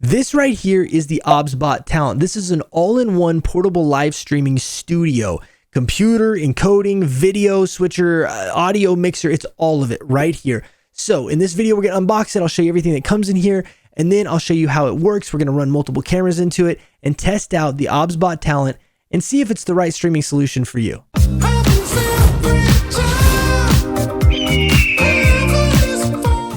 This right here is the OBSBOT Talent. This is an all-in-one portable live streaming studio. Computer, encoding, video switcher, audio mixer, it's all of it right here. So in this video, we're going to unbox it. I'll show you everything that comes in here, and then I'll show you how it works. We're going to run multiple cameras into it and test out the OBSBOT Talent and see if it's the right streaming solution for you.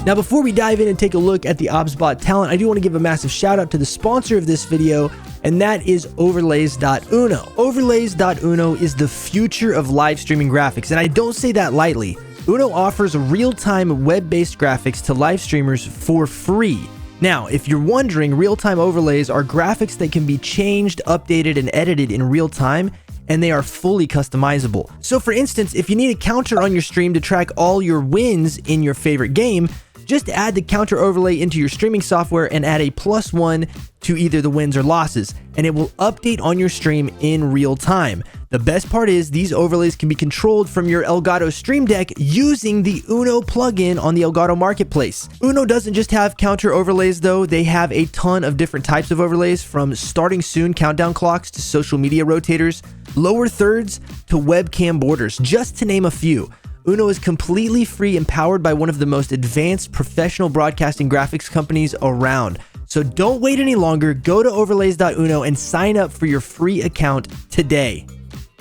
Now, before we dive in and take a look at the OBSBOT Talent, I do want to give a massive shout out to the sponsor of this video, and that is Overlays.uno. Overlays.uno is the future of live streaming graphics, and I don't say that lightly. Uno offers real-time web-based graphics to live streamers for free. Now, if you're wondering, real-time overlays are graphics that can be changed, updated, and edited in real time, and they are fully customizable. So for instance, if you need a counter on your stream to track all your wins in your favorite game, just add the counter overlay into your streaming software and add a +1 to either the wins or losses, and it will update on your stream in real time. The best part is these overlays can be controlled from your Elgato Stream Deck using the Uno plugin on the Elgato Marketplace. Uno doesn't just have counter overlays though, they have a ton of different types of overlays, from starting soon countdown clocks to social media rotators, lower thirds to webcam borders, just to name a few. Uno is completely free and powered by one of the most advanced professional broadcasting graphics companies around. So don't wait any longer, go to Overlays.uno and sign up for your free account today.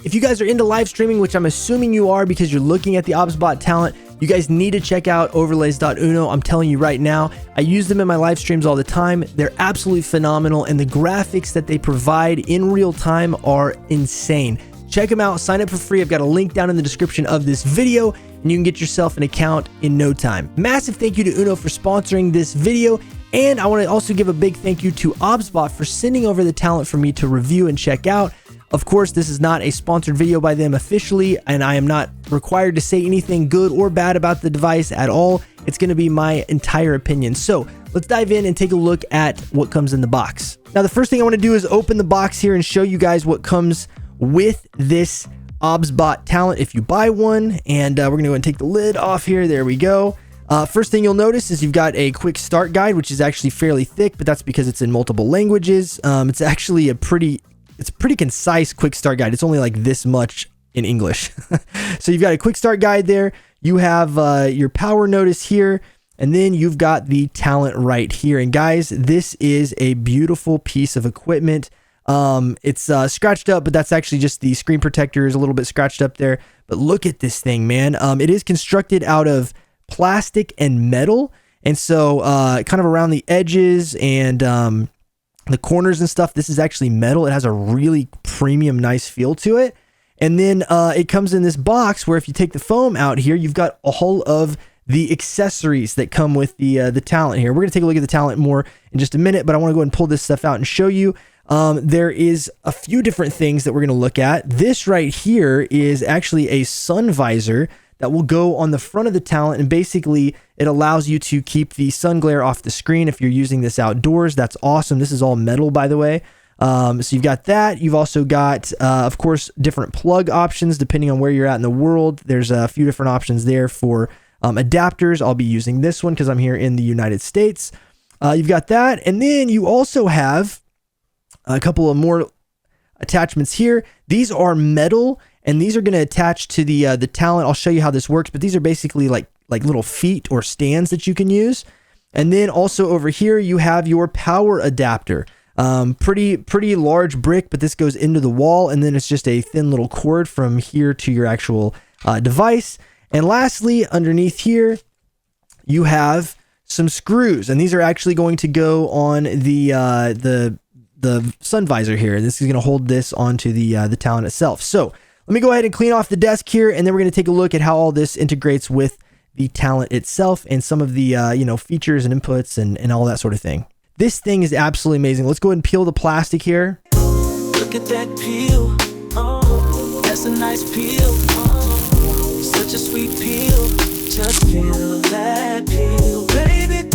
If you guys are into live streaming, which I'm assuming you are because you're looking at the OBSBOT Talent, you guys need to check out Overlays.uno. I'm telling you right now, I use them in my live streams all the time. They're absolutely phenomenal, and the graphics that they provide in real time are insane. Check them out, sign up for free. I've got a link down in the description of this video, and you can get yourself an account in no time. Massive thank you to Uno for sponsoring this video, and I want to also give a big thank you to OBSBOT for sending over the talent for me to review and check out. Of course, this is not a sponsored video by them officially, and I am not required to say anything good or bad about the device at all. It's going to be my entire opinion. So let's dive in and take a look at what comes in the box. Now, the first thing I want to do is open the box here and show you guys what comes with this OBSBOT Talent if you buy one. And we're going to go and take the lid off here. There we go. First thing you'll notice is you've got a quick start guide, which is actually fairly thick, but that's because it's in multiple languages. It's actually a pretty concise quick start guide. It's only like this much in English. So you've got a quick start guide there. You have your power notice here, and then you've got the talent right here. And guys, this is a beautiful piece of equipment. It's scratched up, but that's actually just the screen protector is a little bit scratched up there. But look at this thing, man. It is constructed out of plastic and metal, and so kind of around the edges and the corners and stuff, this is actually metal. It has a really premium, nice feel to it. And then it comes in this box where if you take the foam out here, you've got all of the accessories that come with the talent here. We're going to take a look at the talent more in just a minute, but I want to go ahead and pull this stuff out and show you. There is a few different things that we're going to look at. This right here is actually a sun visor that will go on the front of the talent, and basically it allows you to keep the sun glare off the screen if you're using this outdoors. That's awesome. This is all metal, by the way. So you've got that. You've also got, of course, different plug options depending on where you're at in the world. There's a few different options there for adapters. I'll be using this one because I'm here in the United States. You've got that, and then you also have a couple of more attachments here. These are metal, and these are going to attach to the talent. I'll show you how this works, but these are basically like little feet or stands that you can use. And then also over here, you have your power adapter. Pretty large brick, but this goes into the wall, and then it's just a thin little cord from here to your actual device. And lastly, underneath here, you have some screws, and these are actually going to go on the sun visor here. And this is going to hold this onto the talent itself. So let me go ahead and clean off the desk here, and then we're going to take a look at how all this integrates with the talent itself and some of the features and inputs and all that sort of thing. This thing is absolutely amazing. Let's go ahead and peel the plastic here. Look at that peel. Oh, that's a nice peel. Oh, such a sweet peel. Just peel that peel, baby.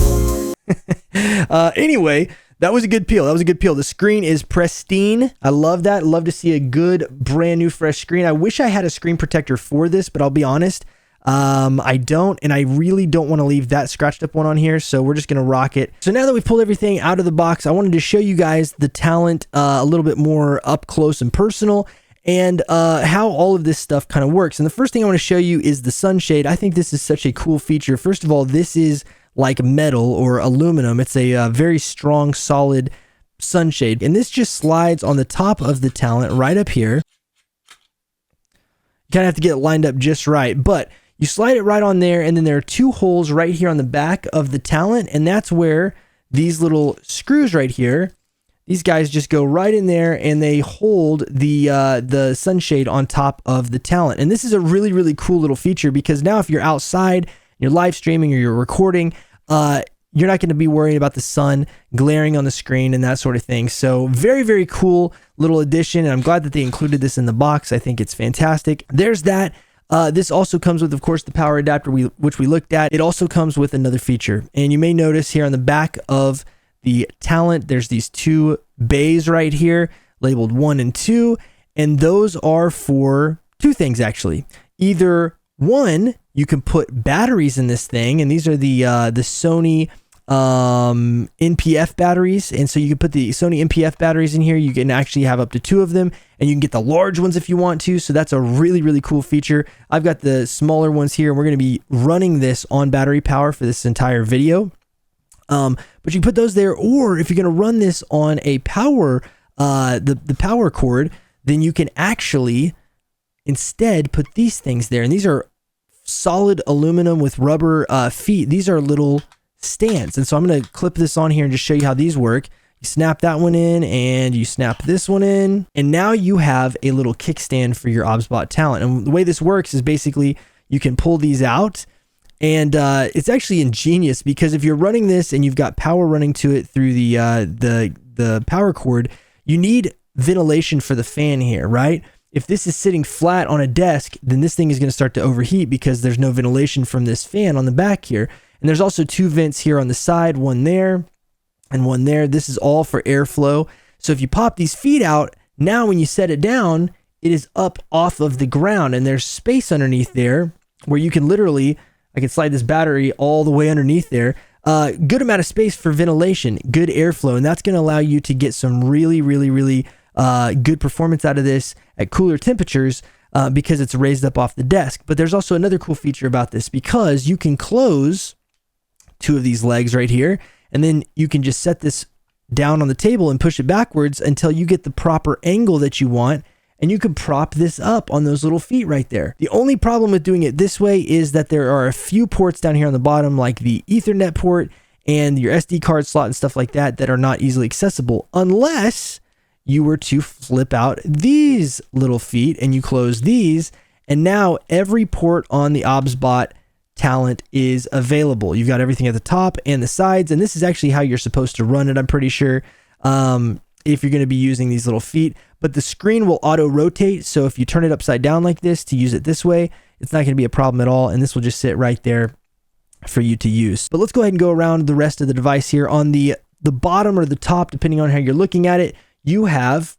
Anyway, that was a good peel. The screen is pristine. I love that. Love to see a good, brand new, fresh screen. I wish I had a screen protector for this, but I'll be honest. I don't, and I really don't want to leave that scratched up one on here, so we're just going to rock it. So now that we've pulled everything out of the box, I wanted to show you guys the Talent a little bit more up close and personal, and how all of this stuff kind of works. And the first thing I want to show you is the sunshade. I think this is such a cool feature. First of all, this is like metal or aluminum. It's a very strong, solid sunshade, and this just slides on the top of the Talent right up here. You kind of have to get it lined up just right, but you slide it right on there, and then there are two holes right here on the back of the Talent, and that's where these little screws right here, these guys just go right in there, and they hold the sunshade on top of the Talent. And this is a really, really cool little feature, because now if you're outside, you're live streaming or you're recording, you're not going to be worrying about the sun glaring on the screen and that sort of thing. So very, very cool little addition, and I'm glad that they included this in the box. I think it's fantastic. There's that. This also comes with, of course, the power adapter which we looked at. It also comes with another feature, and you may notice here on the back of the Talent, there's these two bays right here labeled 1 and 2, and those are for two things actually. Either one, you can put batteries in this thing, and these are the Sony NPF batteries, and so you can put the Sony NPF batteries in here. You can actually have up to 2 of them, and you can get the large ones if you want to, so that's a really, really cool feature. I've got the smaller ones here, and we're going to be running this on battery power for this entire video, but you can put those there, or if you're going to run this on a power the power cord, then you can actually instead put these things there, and these are solid aluminum with rubber feet. These are little stands, and so I'm going to clip this on here and just show you how these work. You snap that one in, and you snap this one in, and now you have a little kickstand for your OBSBOT Talent. And the way this works is basically you can pull these out, and it's actually ingenious, because if you're running this and you've got power running to it through the power cord, you need ventilation for the fan here, right? If this is sitting flat on a desk, then this thing is going to start to overheat because there's no ventilation from this fan on the back here. And there's also 2 vents here on the side, one there and one there. This is all for airflow. So if you pop these feet out, now when you set it down, it is up off of the ground, and there's space underneath there where you can literally, I can slide this battery all the way underneath there. Good amount of space for ventilation, good airflow, and that's going to allow you to get some really, really, really good performance out of this at cooler temperatures, because it's raised up off the desk. But there's also another cool feature about this, because you can close 2 of these legs right here, and then you can just set this down on the table and push it backwards until you get the proper angle that you want, and you can prop this up on those little feet right there. The only problem with doing it this way is that there are a few ports down here on the bottom, like the Ethernet port and your SD card slot and stuff like that, that are not easily accessible unless you were to flip out these little feet and you close these, and now every port on the OBSBOT Talent is available. You've got everything at the top and the sides, and this is actually how you're supposed to run it, I'm pretty sure, if you're going to be using these little feet. But the screen will auto rotate, so if you turn it upside down like this to use it this way, it's not going to be a problem at all, and this will just sit right there for you to use. But let's go ahead and go around the rest of the device here. On the bottom or the top, depending on how you're looking at it, you have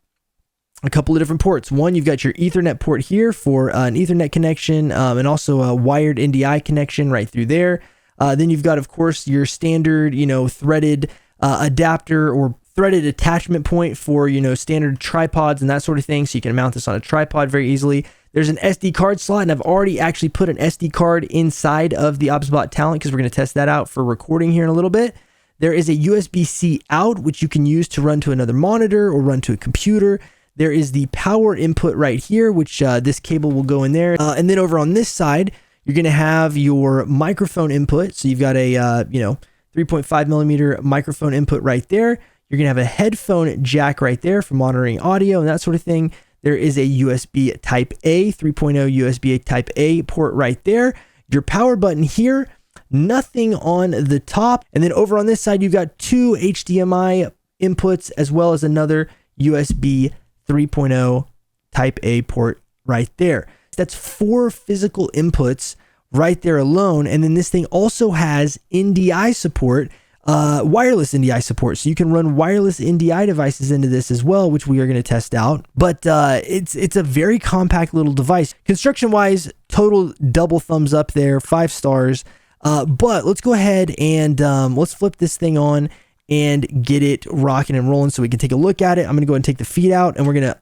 a couple of different ports. One, you've got your Ethernet port here for an Ethernet connection, and also a wired NDI connection right through there. Then you've got, of course, your standard, threaded adapter or threaded attachment point for, standard tripods and that sort of thing. So you can mount this on a tripod very easily. There's an SD card slot, and I've already actually put an SD card inside of the OBSBOT Talent because we're going to test that out for recording here in a little bit. There is a USB-C out, which you can use to run to another monitor or run to a computer. There is the power input right here, which this cable will go in there. And then over on this side, you're going to have your microphone input. So you've got a 3.5 millimeter microphone input right there. You're going to have a headphone jack right there for monitoring audio and that sort of thing. There is a USB Type A, 3.0 USB Type A port right there. Your power button here, nothing on the top. And then over on this side, you've got 2 HDMI inputs as well as another USB 3.0 Type A port right there. That's 4 physical inputs right there alone. And then this thing also has NDI support. wireless NDI support. So you can run wireless NDI devices into this as well, which we are going to test out. But it's a very compact little device. Construction wise, total double thumbs up there, 5 stars. But let's go ahead and let's flip this thing on and get it rocking and rolling so we can take a look at it. I'm going to go ahead and take the feet out, and we're going to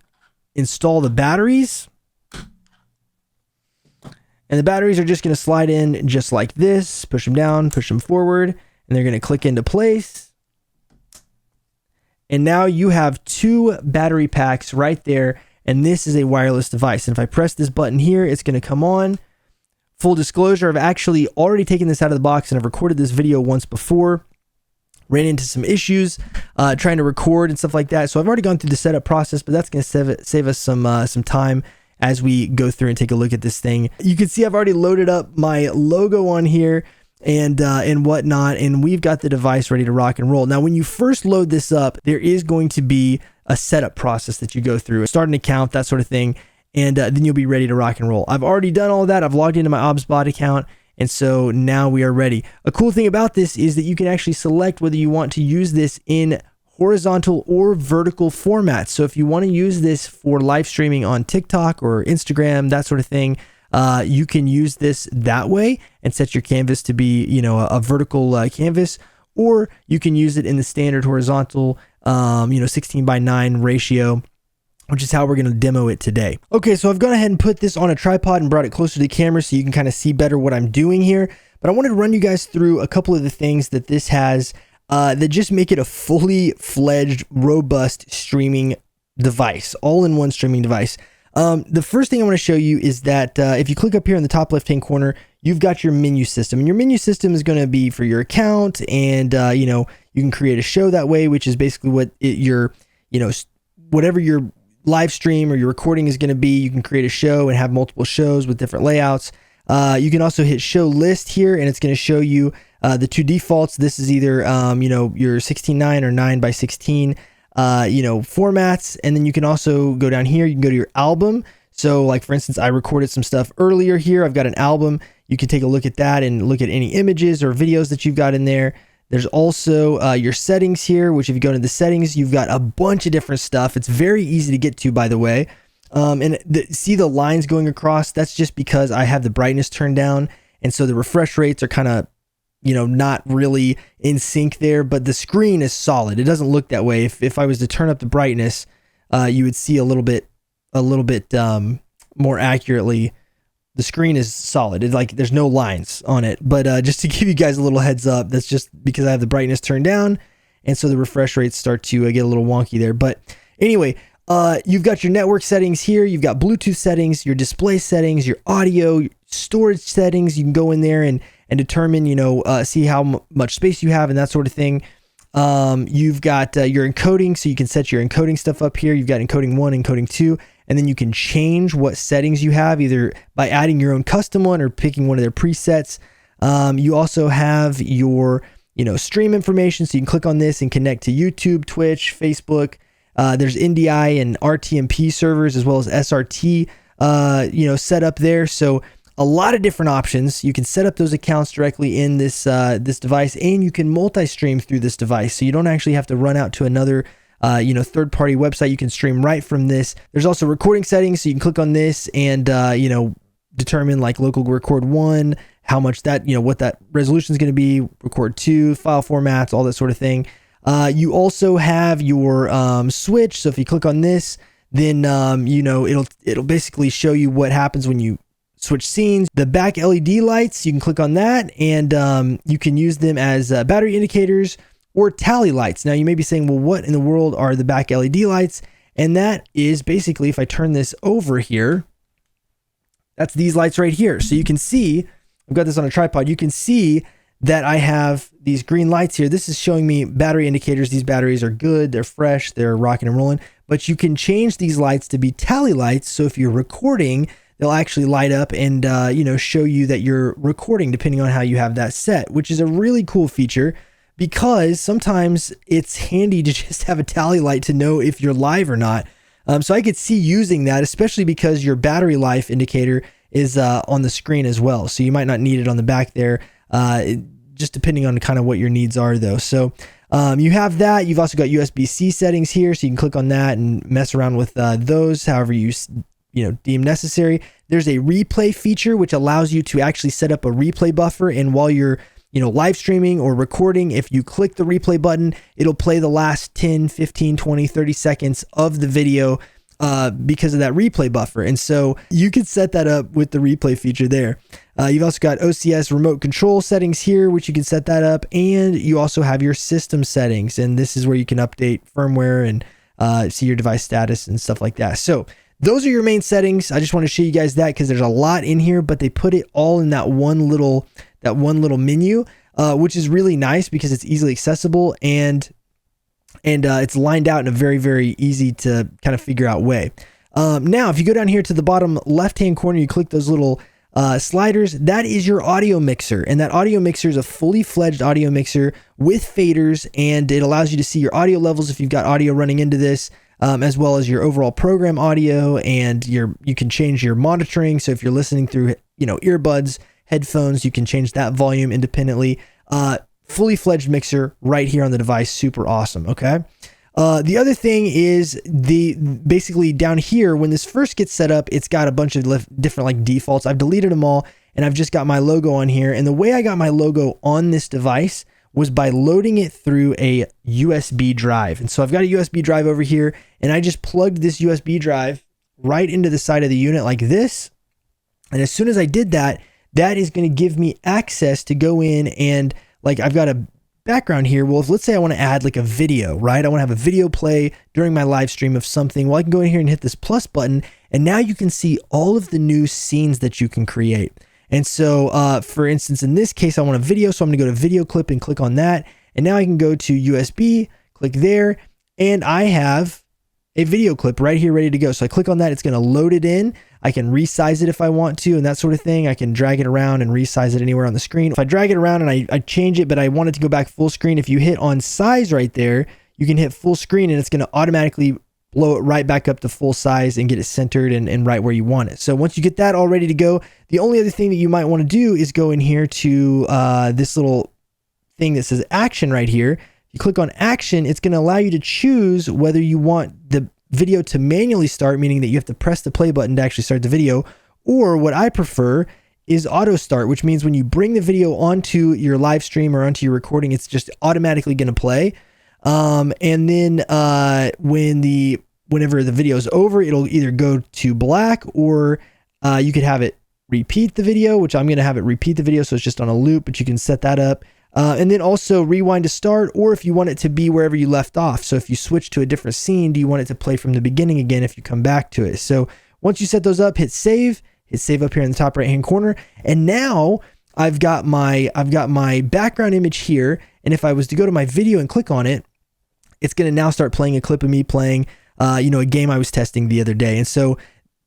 install the batteries. And the batteries are just going to slide in just like this. Push them down, push them forward, and they're going to click into place. And now you have 2 battery packs right there, and this is a wireless device. And if I press this button here, it's going to come on. Full disclosure, I've actually already taken this out of the box, and I've recorded this video once before. Ran into some issues trying to record and stuff like that. So I've already gone through the setup process, but that's going to save us some time as we go through and take a look at this thing. You can see I've already loaded up my logo on here and whatnot, and we've got the device ready to rock and roll. Now, when you first load this up, there is going to be a setup process that you go through, start an account, that sort of thing, and then you'll be ready to rock and roll. I've already done all that. I've logged into my OBSBOT account, and so now we are ready. A cool thing about this is that you can actually select whether you want to use this in horizontal or vertical formats. So if you want to use this for live streaming on TikTok or Instagram, that sort of thing, you can use this that way and set your canvas to be, a vertical canvas, or you can use it in the standard horizontal, 16:9 ratio, which is how we're going to demo it today. Okay, so I've gone ahead and put this on a tripod and brought it closer to the camera so you can kind of see better what I'm doing here. But I wanted to run you guys through a couple of the things that this has that just make it a fully fledged, robust streaming device, all-in-one streaming device. The first thing I want to show you is that if you click up here in the top left-hand corner, you've got your menu system. And your menu system is going to be for your account, and you can create a show that way, which is basically what whatever your live stream or your recording is going to be. You can create a show and have multiple shows with different layouts. You can also hit show list here, and it's going to show you the 2 defaults. This is either your 16:9 or 9:16 formats, and then you can also go down here. You can go to your album. So like, for instance, I recorded some stuff earlier here. I've got an album. You can take a look at that and look at any images or videos that you've got in there. There's also your settings here, which if you go into the settings, you've got a bunch of different stuff. It's very easy to get to, by the way. See the lines going across? That's just because I have the brightness turned down, and so the refresh rates are kind of, not really in sync there, but the screen is solid. It doesn't look that way. If I was to turn up the brightness, you would see a little bit more accurately. The screen is solid. It's like there's no lines on it. But just to give you guys a little heads up, that's just because I have the brightness turned down, and so the refresh rates start to get a little wonky there. But anyway, you've got your network settings here. You've got Bluetooth settings, your display settings, your audio, your storage settings. You can go in there and determine, see how much space you have and that sort of thing. You've got your encoding, so you can set your encoding stuff up here. You've got encoding 1, encoding 2, and then you can change what settings you have either by adding your own custom one or picking one of their presets. You also have your, stream information, so you can click on this and connect to YouTube, Twitch, Facebook. There's NDI and RTMP servers as well as SRT, set up there. So a lot of different options. You can set up those accounts directly in this device, and you can multi-stream through this device. So you don't actually have to run out to another third-party website. You can stream right from this. There's also recording settings, so you can click on this and determine like local record 1, how much that, what that resolution is going to be, record 2, file formats, all that sort of thing. You also have your switch. So if you click on this, then it'll basically show you what happens when you switch scenes. The back LED lights, you can click on that, and you can use them as battery indicators or tally lights. Now you may be saying, well, what in the world are the back LED lights? And that is basically, if I turn this over here, that's these lights right here. So you can see, I've got this on a tripod. You can see that I have these green lights here. This is showing me battery indicators. These batteries are good. They're fresh. They're rocking and rolling. But you can change these lights to be tally lights. So if you're recording, they'll actually light up and, show you that you're recording depending on how you have that set, which is a really cool feature because sometimes it's handy to just have a tally light to know if you're live or not. So I could see using that, especially because your battery life indicator is on the screen as well. So you might not need it on the back there. just depending on kind of what your needs are though. So you have that. You've also got USB-C settings here, so you can click on that and mess around with those however you deem necessary. There's a replay feature which allows you to actually set up a replay buffer, and while you're live streaming or recording, if you click the replay button, it'll play the last 10, 15, 20, 30 seconds of the video because of that replay buffer. And so you could set that up with the replay feature there. You've also got OCS remote control settings here, which you can set that up. And you also have your system settings. And this is where you can update firmware and see your device status and stuff like that. So those are your main settings. I just want to show you guys that because there's a lot in here, but they put it all in that one little menu, which is really nice because it's easily accessible and it's lined out in a very, very easy to kind of figure out way. Now, if you go down here to the bottom left-hand corner, you click those little sliders. That is your audio mixer, and that audio mixer is a fully fledged audio mixer with faders, and it allows you to see your audio levels if you've got audio running into this, as well as your overall program audio, and you can change your monitoring. So if you're listening through earbuds, headphones, you can change that volume independently. Fully fledged mixer right here on the device. Super awesome. Okay. The other thing is basically down here, when this first gets set up, it's got a bunch of different defaults. I've deleted them all and I've just got my logo on here. And the way I got my logo on this device was by loading it through a USB drive. And so I've got a USB drive over here, and I just plugged this USB drive right into the side of the unit like this. And as soon as I did that, that is going to give me access to go in and I've got a background here. Well, if let's say I want to add a video, right? I want to have a video play during my live stream of something. Well, I can go in here and hit this plus button, and now you can see all of the new scenes that you can create. And so, for instance, in this case, I want a video. So I'm going to go to video clip and click on that. And now I can go to USB, click there, and I have a video clip right here ready to go. So I click on that. It's going to load it in. I can resize it if I want to and that sort of thing. I can drag it around and resize it anywhere on the screen. If I drag it around and I change it, but I want it to go back full screen, if you hit on size right there, you can hit full screen and it's going to automatically blow it right back up to full size and get it centered and right where you want it. So once you get that all ready to go, the only other thing that you might want to do is go in here to this little thing that says action right here. If you click on action, it's going to allow you to choose whether you want the video to manually start, meaning that you have to press the play button to actually start the video, or what I prefer is auto start, which means when you bring the video onto your live stream or onto your recording, it's just automatically going to play. And then whenever the video is over, it'll either go to black, or you could have it repeat the video, which I'm going to have it repeat the video, so it's just on a loop, but you can set that up. And then also rewind to start, or if you want it to be wherever you left off. So if you switch to a different scene, do you want it to play from the beginning again if you come back to it? So once you set those up, hit save up here in the top right hand corner. And now I've got my background image here. And if I was to go to my video and click on it, it's going to now start playing a clip of me playing, a game I was testing the other day. And so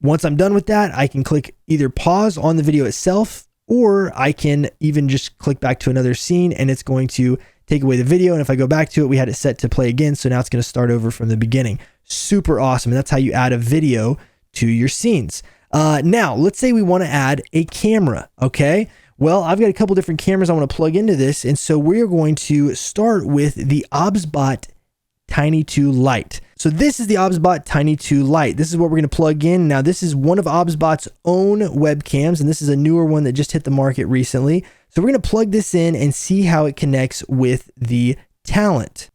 once I'm done with that, I can click either pause on the video itself, or I can even just click back to another scene and it's going to take away the video. And if I go back to it, we had it set to play again. So now it's going to start over from the beginning. Super awesome. And that's how you add a video to your scenes. Now, let's say we want to add a camera. Okay. Well, I've got a couple different cameras I want to plug into this. And so we're going to start with the OBSBOT Tiny 2 Lite. So this is the OBSBOT Tiny 2 Lite. This is what we're going to plug in. Now, this is one of OBSBOT's own webcams, and this is a newer one that just hit the market recently. So we're going to plug this in and see how it connects with the Talent.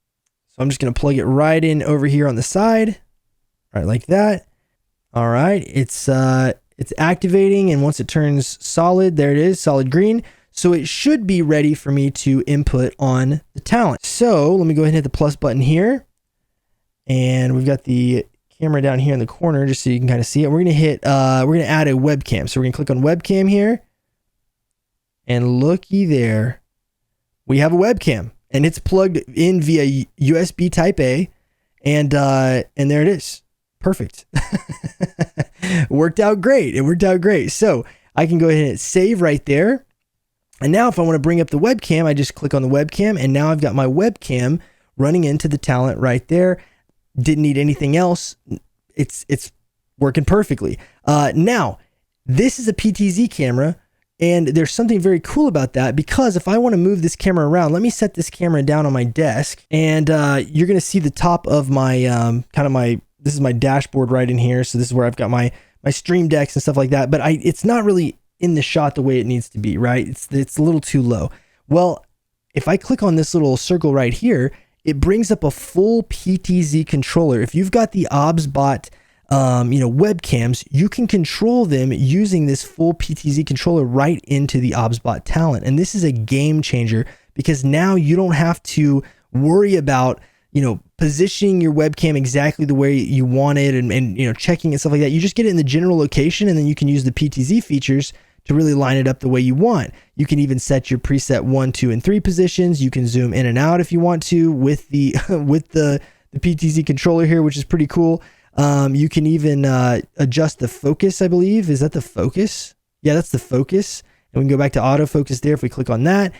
So I'm just going to plug it right in over here on the side, right like that. All right, it's activating, and once it turns solid, there it is, solid green. So it should be ready for me to input on the Talent. So let me go ahead and hit the plus button here. And we've got the camera down here in the corner just so you can kind of see it. We're going to add a webcam. So we're going to click on webcam here. And looky there. We have a webcam and it's plugged in via USB type A. And there it is. Perfect. Worked out great. It worked out great. So I can go ahead and hit save right there. And now if I want to bring up the webcam, I just click on the webcam, and now I've got my webcam running into the Talent right there. Didn't need anything else. It's working perfectly. Now, this is a PTZ camera And there's something very cool about that, because if I want to move this camera around, let me set this camera down on my desk, and you're going to see the top of my this is my dashboard right in here. So this is where I've got my stream decks and stuff like that, but it's not really in the shot the way it needs to be, right? It's a little too low. Well, if I click on this little circle right here, it brings up a full PTZ controller. If you've got the OBSBOT webcams, you can control them using this full PTZ controller right into the OBSBOT Talent. And this is a game changer, because now you don't have to worry about, positioning your webcam exactly the way you want it and checking and stuff like that. You just get it in the general location, and then you can use the PTZ features to really line it up the way you want. You can even set your preset 1, 2, and 3 positions. You can zoom in and out if you want to with the with the PTZ controller here, which is pretty cool. You can even adjust the focus, I believe. Is that the focus? Yeah, that's the focus. And we can go back to autofocus there if we click on that.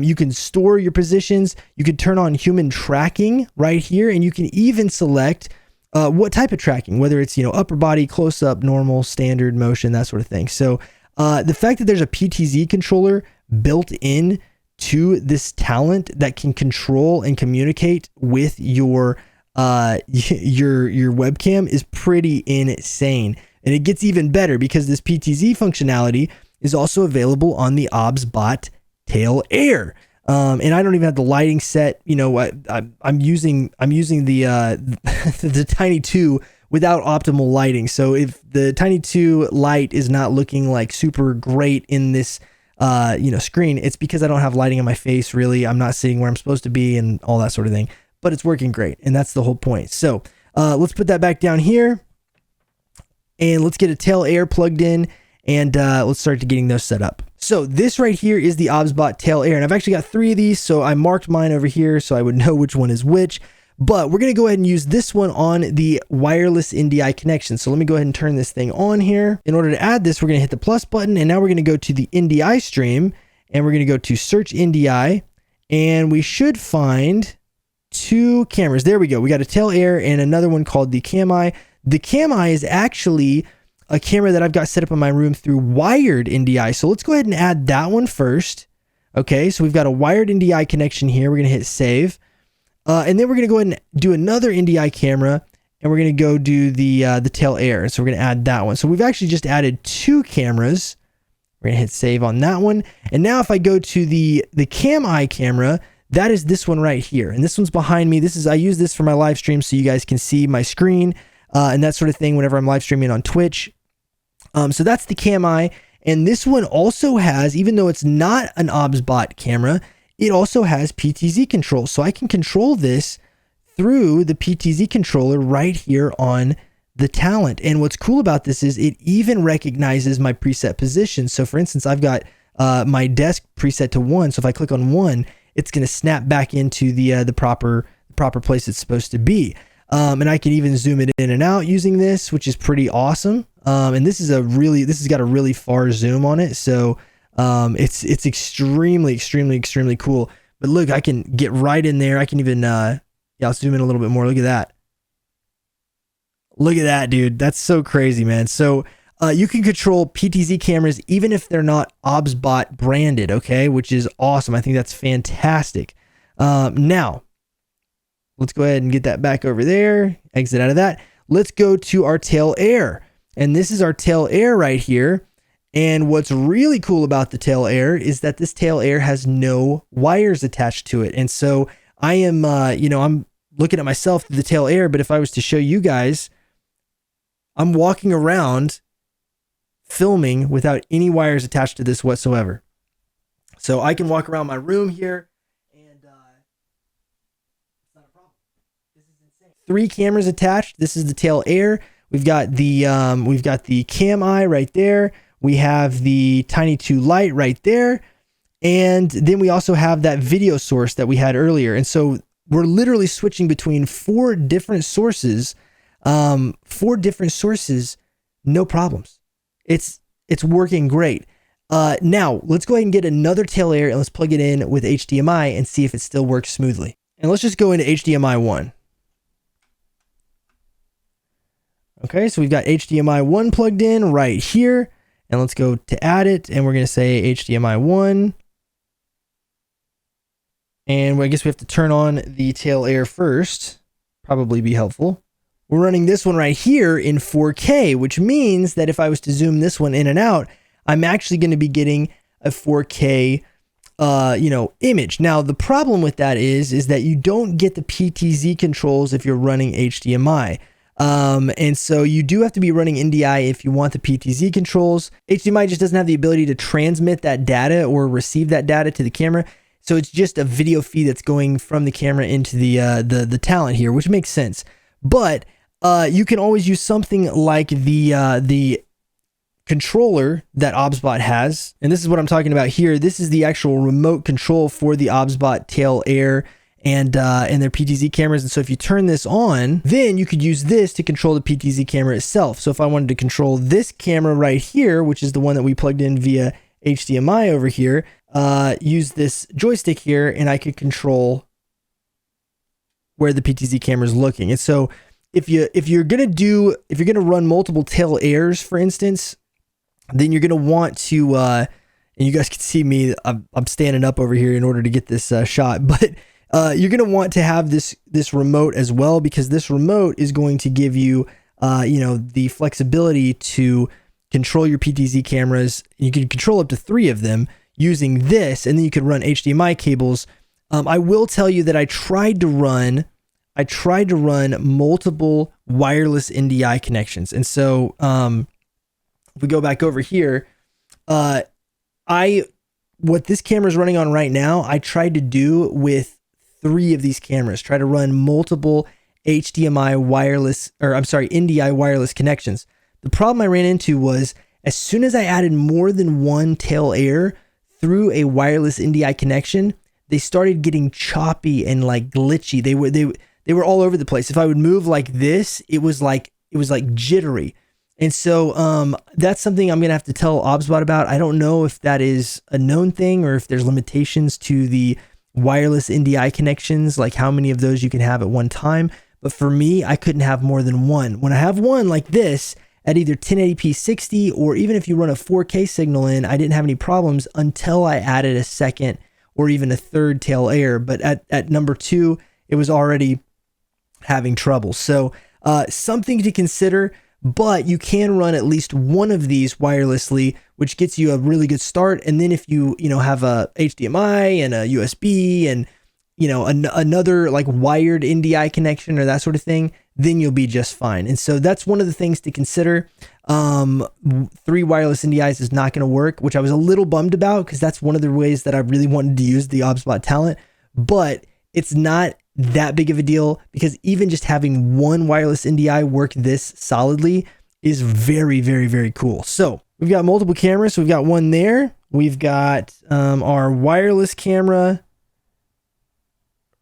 You can store your positions. You can turn on human tracking right here, and you can even select what type of tracking, whether it's upper body, close up, normal, standard, motion, that sort of thing. So the fact that there's a PTZ controller built in to this Talent that can control and communicate with your webcam is pretty insane. And it gets even better, because this PTZ functionality is also available on the OBSBOT Tail Air. And I don't even have the lighting set. I'm using the the Tiny 2 without optimal lighting. So if the Tiny 2 Lite is not looking like super great in this screen, it's because I don't have lighting on my face, really. I'm not sitting where I'm supposed to be and all that sort of thing. But it's working great, and that's the whole point. So let's put that back down here, and let's get a Tail Air plugged in, and let's start getting those set up. So this right here is the OBSBOT Tail Air, and I've actually got 3 of these, so I marked mine over here so I would know which one is which. But we're going to go ahead and use this one on the wireless NDI connection. So let me go ahead and turn this thing on here. In order to add this, we're going to hit the plus button, and now we're going to go to the NDI stream, and we're going to go to search NDI, and we should find 2 cameras. There we go. We got a Tail Air and another one called the Chameye. The Chameye is actually a camera that I've got set up in my room through wired NDI. So let's go ahead and add that one first. Okay, so we've got a wired NDI connection here. We're going to hit save. And then we're going to go ahead and do another NDI camera, and we're going to go do the Tail Air. So we're going to add that one. So we've actually just added 2 cameras. We're going to hit save on that one. And now if I go to the Chameye camera, that is this one right here. And this one's behind me. I use this for my live stream so you guys can see my screen and that sort of thing whenever I'm live streaming on Twitch. So that's the Chameye. And this one also has, even though it's not an OBSBOT camera, it also has PTZ control. So I can control this through the PTZ controller right here on the Talent. And what's cool about this is it even recognizes my preset position. So for instance, I've got my desk preset to 1. So if I click on 1, it's going to snap back into the proper place it's supposed to be. And I can even zoom it in and out using this, which is pretty awesome. And this has got a really far zoom on it. So it's extremely cool. But look, I can get right in there. I can even, I'll zoom in a little bit more. Look at that. Look at that, dude. That's so crazy, man. So you can control PTZ cameras even if they're not OBSBOT branded, okay? Which is awesome. I think that's fantastic. Now, let's go ahead and get that back over there. Exit out of that. Let's go to our Tail Air. And this is our Tail Air right here. And what's really cool about the Tail Air is that this Tail Air has no wires attached to it. And so I am, I'm looking at myself through the Tail Air, but if I was to show you guys, I'm walking around filming without any wires attached to this whatsoever. So I can walk around my room here and it's not a problem. This is insane. 3 cameras attached. This is the Tail Air. We've got the Chameye right there. We have the Tiny 2 Lite right there. And then we also have that video source that we had earlier. And so we're literally switching between 4 different sources. 4 different sources, no problems. It's working great. Now let's go ahead and get another Tail Air and let's plug it in with HDMI and see if it still works smoothly. And let's just go into HDMI 1. Okay, so we've got HDMI 1 plugged in right here. and let's go to add it, and we're going to say HDMI 1. And I guess we have to turn on the tail air first. Probably be helpful. We're running this one right here in 4K, which means that if I was to zoom this one in and out, I'm actually going to be getting a 4K image. Now, the problem with that is that you don't get the PTZ controls if you're running HDMI. And so you do have to be running NDI if you want the PTZ controls. HDMI just doesn't have the ability to transmit that data or receive that data to the camera. So it's just a video feed that's going from the camera into the Talent here, which makes sense. But you can always use something like the controller that OBSBOT has. And this is what I'm talking about here. This is the actual remote control for the OBSBOT Tail Air and their PTZ cameras. And so if you turn this on, then you could use this to control the PTZ camera itself. So if I wanted to control this camera right here, which is the one that we plugged in via HDMI over here, use this joystick here, and I could control where the PTZ camera is looking. And so if you're gonna run multiple tail airs, for instance, then you're gonna want to and you guys can see me, I'm standing up over here in order to get this shot, but you're gonna want to have this remote as well, because this remote is going to give you the flexibility to control your PTZ cameras. You can control up to 3 of them using this, and then you could run HDMI cables. I will tell you that I tried to run multiple wireless NDI connections. And so if we go back over here, what this camera is running on right now, I tried to do with 3 of these cameras, try to run multiple NDI wireless connections. The problem I ran into was, as soon as I added more than one tail air through a wireless NDI connection, they started getting choppy and like glitchy. They were all over the place. If I would move like this, it was like jittery. And so that's something I'm gonna have to tell OBSBOT about. I don't know if that is a known thing or if there's limitations to the wireless NDI connections, like how many of those you can have at one time. But for me, I couldn't have more than one. When I have one like this at either 1080p 60, or even if you run a 4K signal in, I didn't have any problems until I added a second or even a third tail air. But at number 2, it was already having trouble. So something to consider, but you can run at least one of these wirelessly, which gets you a really good start. And then if you have a HDMI and a USB and another like wired NDI connection or that sort of thing, then you'll be just fine. And so that's one of the things to consider. 3 wireless NDIs is not going to work, which I was a little bummed about, because that's one of the ways that I really wanted to use the OBSBOT Talent. But it's not that big of a deal, because even just having one wireless NDI work this solidly is very, very, very cool. So we've got multiple cameras. So we've got one there. We've got our wireless camera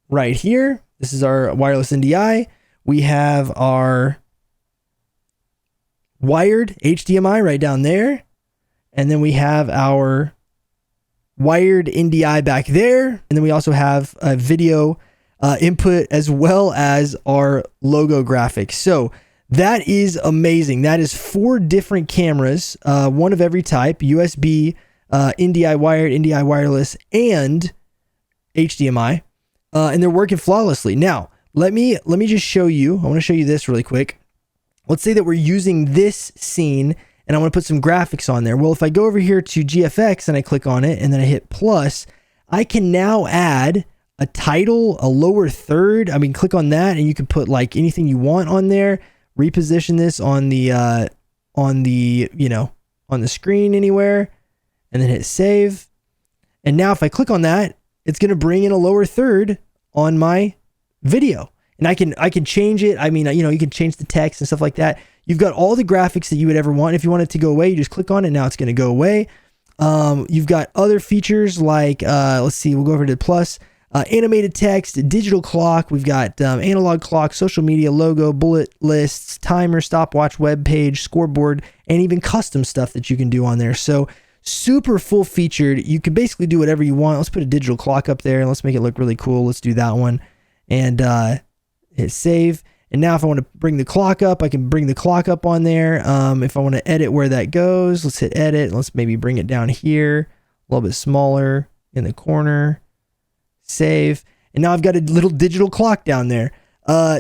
right here. This is our wireless NDI. We have our wired HDMI right down there. And then we have our wired NDI back there. And then we also have a video input, as well as our logo graphics. So that is amazing. That is 4 different cameras, one of every type: USB, NDI wired, NDI wireless, and HDMI. And they're working flawlessly. Now, let me just show you. I want to show you this really quick. Let's say that we're using this scene, and I want to put some graphics on there. Well, if I go over here to GFX and I click on it, and then I hit plus, I can now add a title, a lower third. I mean, click on that, and you can put like anything you want on there. Reposition this on the screen anywhere, and then hit save. And now if I click on that, it's going to bring in a lower third on my video, and I can change it. I mean, you can change the text and stuff like that. You've got all the graphics that you would ever want. If you want it to go away, you just click on it. Now it's going to go away. You've got other features like, let's see, we'll go over to plus, animated text, digital clock. We've got analog clock, social media, logo, bullet lists, timer, stopwatch, web page, scoreboard, and even custom stuff that you can do on there. So super full featured. You can basically do whatever you want. Let's put a digital clock up there and let's make it look really cool. Let's do that one, and hit save. And now if I want to bring the clock up, I can bring the clock up on there. If I want to edit where that goes, let's hit edit. Let's maybe bring it down here, a little bit smaller in the corner, save. And now I've got a little digital clock down there.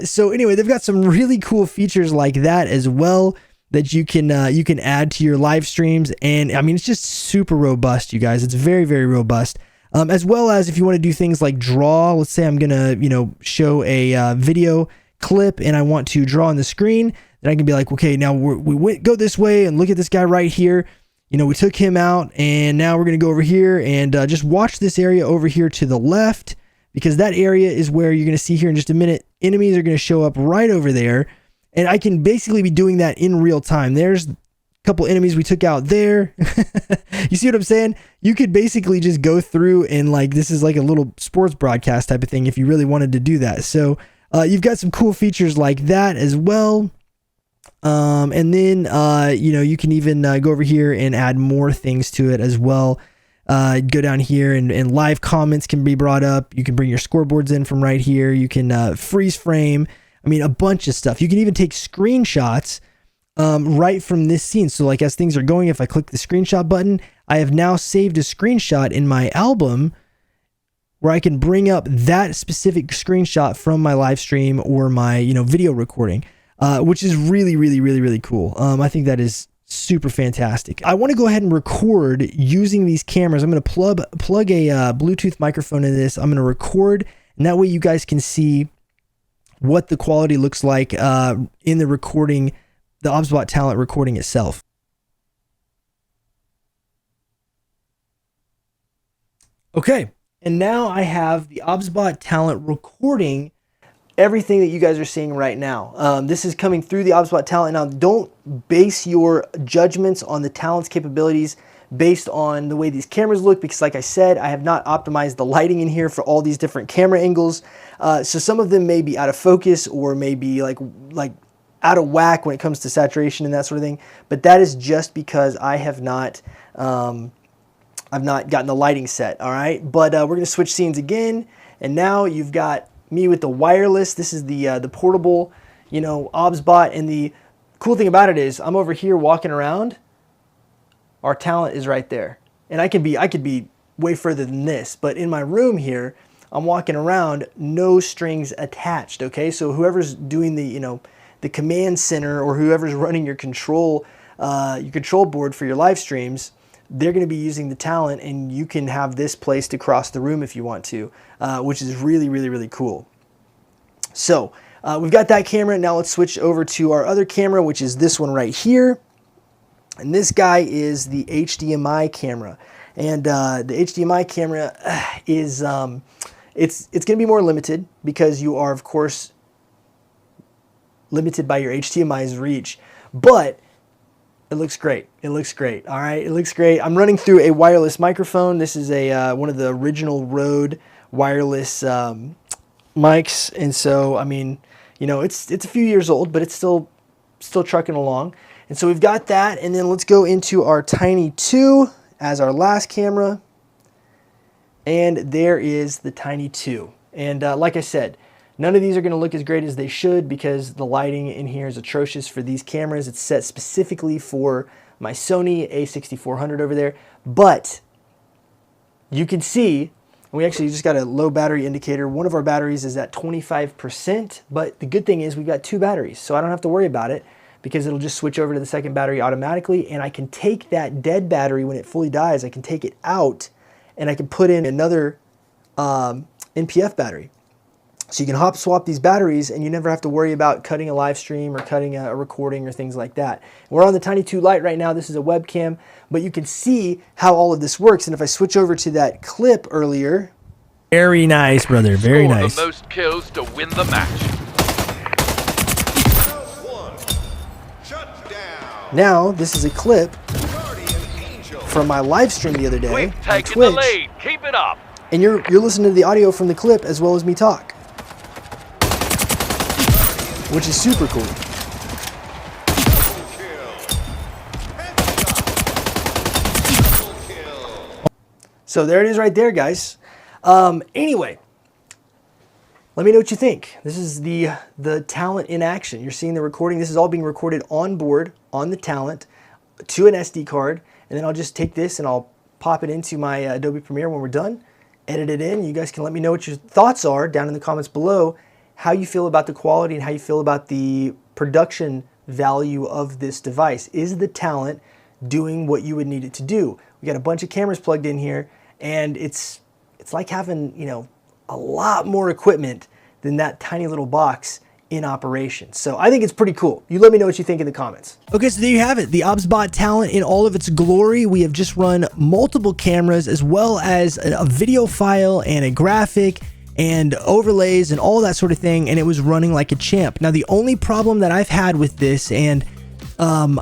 So anyway, they've got some really cool features like that as well that you can add to your live streams. And I mean, it's just super robust, you guys. It's very, very robust. As well as if you want to do things like draw, let's say I'm going to, show a video clip and I want to draw on the screen, then I can be like, okay, now go this way and look at this guy right here. We took him out and now we're going to go over here and just watch this area over here to the left, because that area is where you're going to see here in just a minute, enemies are going to show up right over there. And I can basically be doing that in real time. There's a couple enemies we took out there. You see what I'm saying? You could basically just go through and like, this is like a little sports broadcast type of thing if you really wanted to do that. So you've got some cool features like that as well. And then, you can even go over here and add more things to it as well. Go down here and live comments can be brought up. You can bring your scoreboards in from right here. You can freeze frame. I mean, a bunch of stuff. You can even take screenshots right from this scene. So like as things are going, if I click the screenshot button, I have now saved a screenshot in my album where I can bring up that specific screenshot from my live stream or my, video recording, which is really, really, really, really cool. I think that is super fantastic. I want to go ahead and record using these cameras. I'm going to plug a Bluetooth microphone in this. I'm going to record, and that way you guys can see what the quality looks like in the recording, the OBSBOT Talent recording itself. Okay. And now I have the OBSBOT Talent recording everything that you guys are seeing right now. This is coming through the OBSBOT Talent. Now, don't base your judgments on the Talent's capabilities based on the way these cameras look, because like I said, I have not optimized the lighting in here for all these different camera angles. So some of them may be out of focus or maybe like out of whack when it comes to saturation and that sort of thing. But that is just because I have not I've not gotten the lighting set, all right? But we're gonna switch scenes again, and now you've got me with the wireless. This is the portable, OBSBOT, and the cool thing about it is I'm over here walking around. Our talent is right there, and I could be way further than this, but in my room here, I'm walking around, no strings attached. Okay, so whoever's doing the the command center or whoever's running your control board for your live streams, they're going to be using the talent, and you can have this placed across the room if you want to, which is really, really, really cool. So we've got that camera. Now let's switch over to our other camera, which is this one right here. And this guy is the HDMI camera. And the HDMI camera is, it's going to be more limited because you are, of course, limited by your HDMI's reach. But it looks great. It looks great. All right, it looks great. I'm running through a wireless microphone. This is a one of the original Rode wireless mics, and so I mean, it's a few years old, but it's still trucking along. And so we've got that, and then let's go into our Tiny 2 as our last camera, and there is the Tiny 2. And like I said, none of these are going to look as great as they should because the lighting in here is atrocious for these cameras. It's set specifically for my Sony a6400 over there. But you can see, we actually just got a low battery indicator. One of our batteries is at 25%, but the good thing is we've got two batteries, so I don't have to worry about it because it'll just switch over to the second battery automatically, and I can take that dead battery when it fully dies, I can take it out and I can put in another NPF battery. So you can hop swap these batteries and you never have to worry about cutting a live stream or cutting a recording or things like that. We're on the Tiny 2 Lite right now. This is a webcam, but you can see how all of this works. And if I switch over to that clip earlier. Very nice, brother. Very nice. The most kills to win the match. Now, this is a clip from my live stream the other day on Twitch. The lead. Keep it up. And you're listening to the audio from the clip as well as me talk, which is super cool. So there it is right there, guys. Anyway, Let me know what you think. This is the Talent in action. You're seeing the recording. This is all being recorded on board on the Talent to an SD card. And then I'll just take this and I'll pop it into my Adobe Premiere when we're done, edit it in. You guys can let me know what your thoughts are down in the comments below, how you feel about the quality and how you feel about the production value of this device. Is the Talent doing what you would need it to do? We got a bunch of cameras plugged in here, and it's like having, you know, a lot more equipment than that tiny little box in operation. So I think it's pretty cool. You let me know what you think in the comments. Okay, so there you have it, the OBSBOT Talent in all of its glory. We have just run multiple cameras as well as a video file and a graphic and overlays and all that sort of thing, and it was running like a champ. Now the only problem that I've had with this, and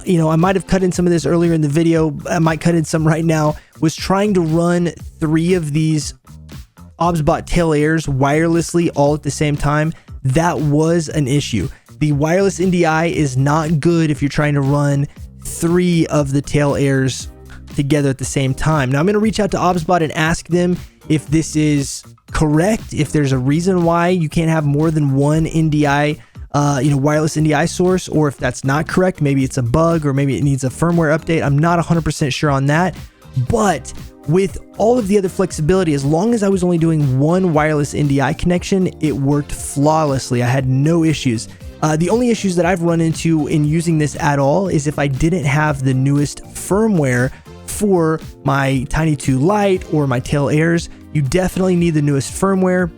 you know, I might have cut in some of this earlier in the video, I might cut in some right now, was trying to run 3 of these OBSBOT Tail Airs wirelessly all at the same time. That was an issue. The wireless NDI is not good if you're trying to run 3 of the Tail Airs together at the same time. Now I'm going to reach out to OBSBOT and ask them if this is correct, if there's a reason why you can't have more than one NDI, you know, wireless NDI source, or if that's not correct. Maybe it's a bug, or maybe it needs a firmware update. I'm not 100% sure on that, but with all of the other flexibility, as long as I was only doing one wireless NDI connection, it worked flawlessly. I had no issues. The only issues that I've run into in using this at all is if I didn't have the newest firmware for my Tiny 2 Lite or my Tail Airs. You definitely need the newest firmware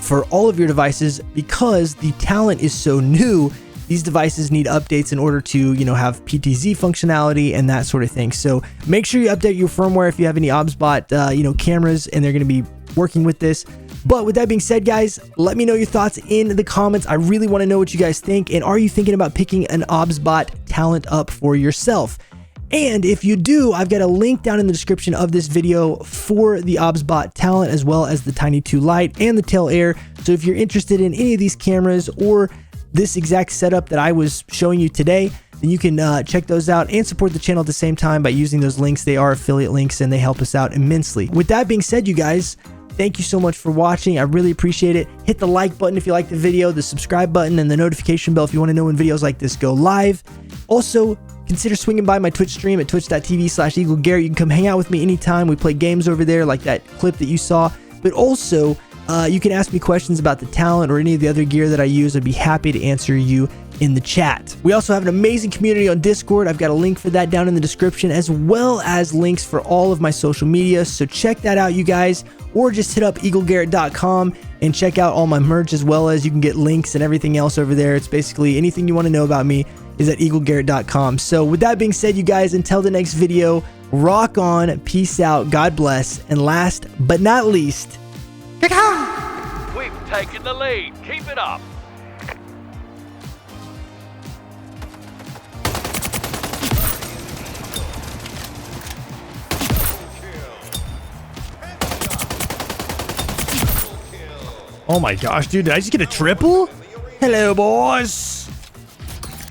for all of your devices, because the Talent is so new. These devices need updates in order to, you know, have PTZ functionality and that sort of thing. So make sure you update your firmware if you have any OBSBOT, you know, cameras and they're going to be working with this. But with that being said, guys, let me know your thoughts in the comments. I really want to know what you guys think. And are you thinking about picking an OBSBOT Talent up for yourself? And if you do, I've got a link down in the description of this video for the OBSBOT Talent, as well as the Tiny 2 Lite and the Tail Air. So if you're interested in any of these cameras or this exact setup that I was showing you today, then you can check those out and support the channel at the same time by using those links. They are affiliate links and they help us out immensely. With that being said, you guys, thank you so much for watching. I really appreciate it. Hit the like button if you like the video, the subscribe button, and the notification bell if you want to know when videos like this go live. Also, consider swinging by my Twitch stream at twitch.tv/EagleGarrett. You can come hang out with me anytime. We play games over there like that clip that you saw. But also, you can ask me questions about the Talent or any of the other gear that I use. I'd be happy to answer you in the chat. We also have an amazing community on Discord. I've got a link for that down in the description, as well as links for all of my social media. So check that out, you guys, or just hit up EagleGarrett.com and check out all my merch, as well as you can get links and everything else over there. It's basically anything you want to know about me is at EagleGarrett.com. So with that being said, you guys, until the next video, rock on, peace out, God bless, and last but not least, we've taken the lead. Keep it up. oh my gosh, dude, did I just get a triple? Hello, boys.